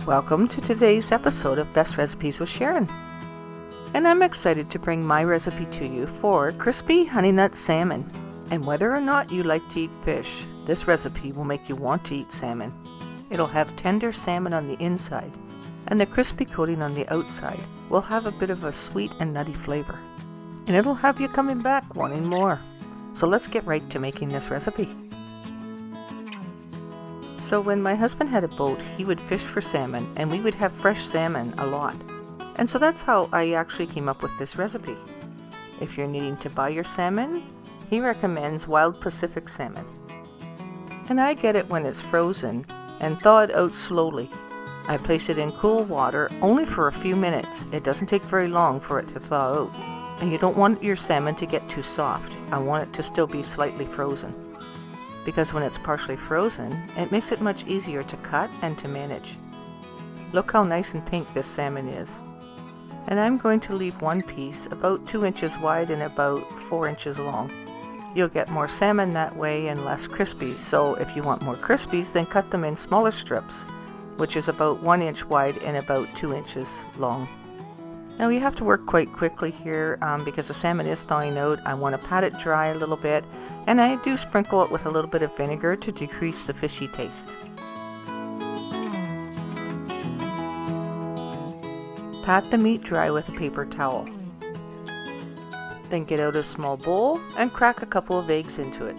Welcome to today's episode of Best Recipes with Sharon. And I'm excited to bring my recipe to you for crispy honey nut salmon. And whether or not you like to eat fish, this recipe will make you want to eat salmon. It'll have tender salmon on the inside, and the crispy coating on the outside will have a bit of a sweet and nutty flavor. And it'll have you coming back wanting more. So let's get right to making this recipe. So when my husband had a boat, he would fish for salmon, and we would have fresh salmon a lot. And so that's how I actually came up with this recipe. If you're needing to buy your salmon, he recommends wild Pacific salmon. And I get it when it's frozen and thaw it out slowly. I place it in cool water only for a few minutes. It doesn't take very long for it to thaw out. And you don't want your salmon to get too soft. I want it to still be slightly frozen. Because when it's partially frozen, it makes it much easier to cut and to manage. Look how nice and pink this salmon is. And I'm going to leave one piece about 2 inches wide and about 4 inches long. You'll get more salmon that way and less crispy, so if you want more crispies, then cut them in smaller strips, which is about 1 inch wide and about 2 inches long. Now you have to work quite quickly here because the salmon is thawing out. I want to pat it dry a little bit, and I do sprinkle it with a little bit of vinegar to decrease the fishy taste. Pat the meat dry with a paper towel. Then get out a small bowl and crack a couple of eggs into it.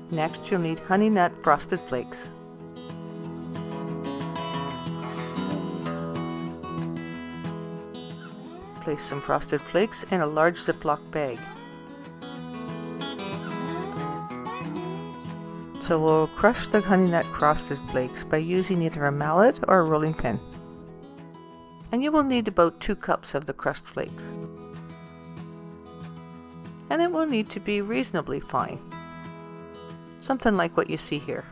Next you'll need honey nut frosted flakes. Place some frosted flakes in a large Ziploc bag. So we'll crush the honey nut frosted flakes by using either a mallet or a rolling pin. And you will need about 2 cups of the crushed flakes. And it will need to be reasonably fine. Something like what you see here.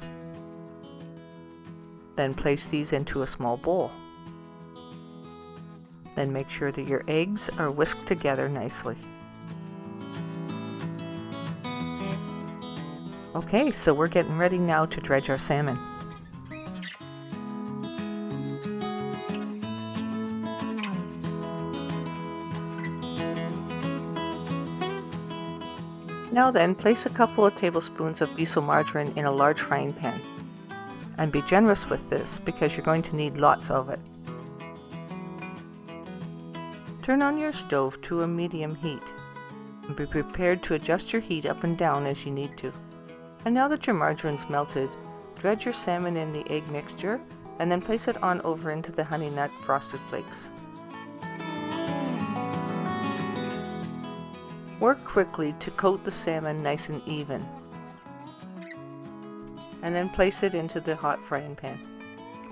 Then place these into a small bowl. Then make sure that your eggs are whisked together nicely. Okay, so we're getting ready now to dredge our salmon. Now then, place a couple of tablespoons of Becel margarine in a large frying pan. And be generous with this because you're going to need lots of it. Turn on your stove to a medium heat, and be prepared to adjust your heat up and down as you need to. And now that your margarine's melted, dredge your salmon in the egg mixture, and then place it on over into the honey nut frosted flakes. Work quickly to coat the salmon nice and even, and then place it into the hot frying pan.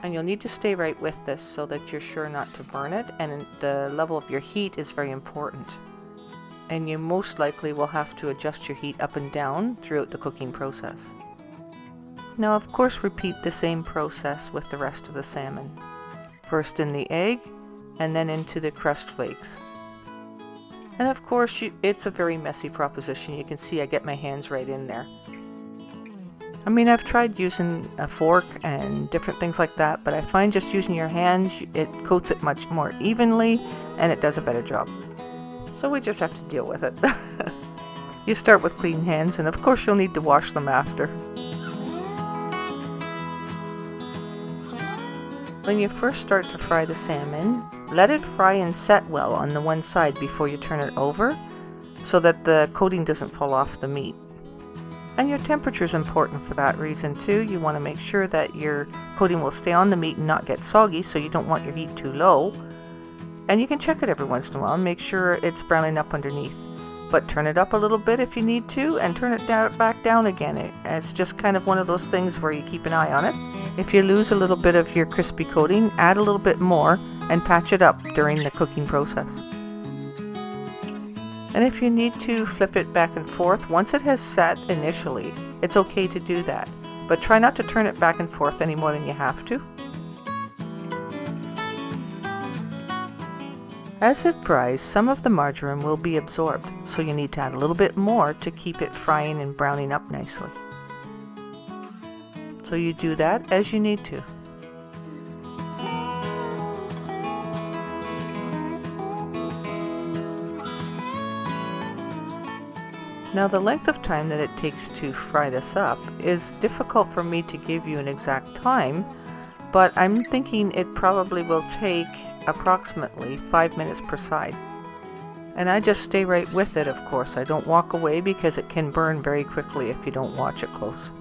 And you'll need to stay right with this so that you're sure not to burn it, and the level of your heat is very important. And you most likely will have to adjust your heat up and down throughout the cooking process. Now of course repeat the same process with the rest of the salmon. First in the egg, and then into the crushed flakes. And of course it's a very messy proposition. You can see I get my hands right in there. I mean, I've tried using a fork and different things like that, but I find just using your hands, it coats it much more evenly and it does a better job. So we just have to deal with it. You start with clean hands, and of course you'll need to wash them after. When you first start to fry the salmon, let it fry and set well on the one side before you turn it over, so that the coating doesn't fall off the meat. And your temperature is important for that reason too. You want to make sure that your coating will stay on the meat and not get soggy, so you don't want your heat too low. And you can check it every once in a while and make sure it's browning up underneath. But turn it up a little bit if you need to, and turn it back down again. It's just kind of one of those things where you keep an eye on it. If you lose a little bit of your crispy coating, add a little bit more and patch it up during the cooking process. And if you need to flip it back and forth, once it has set initially, it's okay to do that. But try not to turn it back and forth any more than you have to. As it fries, some of the margarine will be absorbed, so you need to add a little bit more to keep it frying and browning up nicely. So you do that as you need to. Now the length of time that it takes to fry this up is difficult for me to give you an exact time, but I'm thinking it probably will take approximately 5 minutes per side. And I just stay right with it, of course. I don't walk away because it can burn very quickly if you don't watch it close.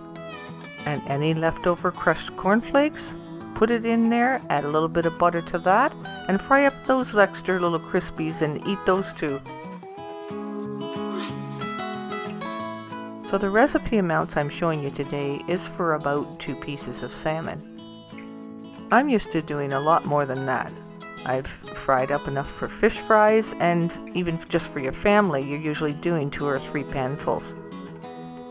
And any leftover crushed cornflakes, put it in there, add a little bit of butter to that, and fry up those extra little crispies and eat those too. So the recipe amounts I'm showing you today is for about 2 pieces of salmon. I'm used to doing a lot more than that. I've fried up enough for fish fries, and even just for your family, you're usually doing 2 or 3 panfuls.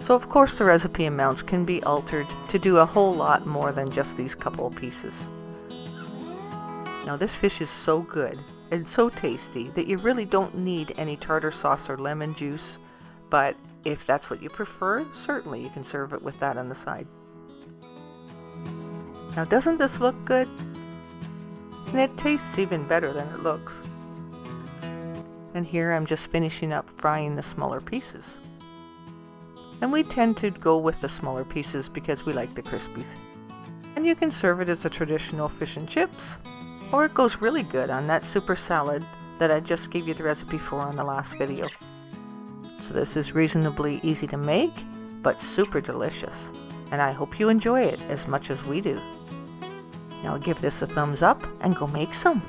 So of course the recipe amounts can be altered to do a whole lot more than just these couple of pieces. Now this fish is so good and so tasty that you really don't need any tartar sauce or lemon juice, but if that's what you prefer, certainly you can serve it with that on the side. Now doesn't this look good? And it tastes even better than it looks. And here I'm just finishing up frying the smaller pieces. And we tend to go with the smaller pieces because we like the crispies. And you can serve it as a traditional fish and chips, or it goes really good on that super salad that I just gave you the recipe for on the last video. So this is reasonably easy to make, but super delicious. And I hope you enjoy it as much as we do. Now give this a thumbs up and go make some.